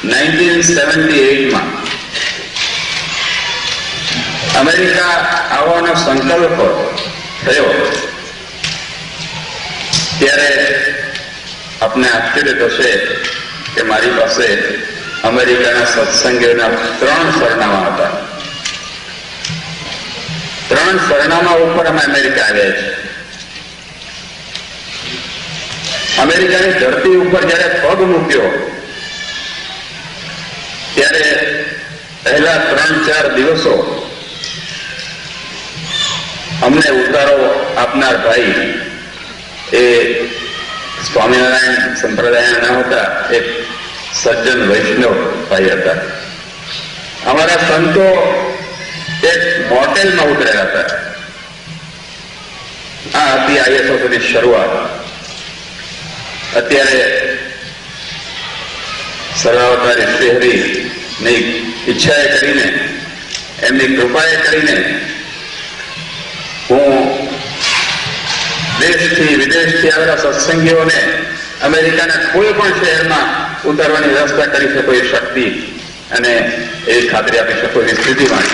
1978 માં અમેરિકા આવવાનો સંકલ્પ થયો ત્યારે આપને આશ્ચર્ય થશે કે મારી પાસે અમેરિકાના સત્સંગીઓના 3 સરનામા હતા. 3 સરનામા ઉપર અમે અમેરિકા આવ્યા છીએ. અમેરિકાની ધરતી ઉપર જયારે પગ મૂક્યો ત્યારે પહેલા 3-4 દિવસો અમને ઉતારો આપનાર ભાઈ એ સ્વામિનારાયણ સંપ્રદાયના ન હતા, એક સજ્જન વૈષ્ણવ ભાઈ હતા. અમારા સંતો એક મોટેલમાં ઉતર્યા હતા. આ હતી ISOની શરૂઆત. અત્યારે સર્વાવતારી શ્રીહરિ ની ઈચ્છાએ કરીને, એમની કૃપાએ કરીને હું દેશથી વિદેશથી આવેલા સત્સંગીઓને અમેરિકાના કોઈ પણ શહેરમાં ઉતારવાની વ્યવસ્થા કરી શકો એ શક્તિ અને એ ખાતરી આપી શકો એવી સ્થિતિમાં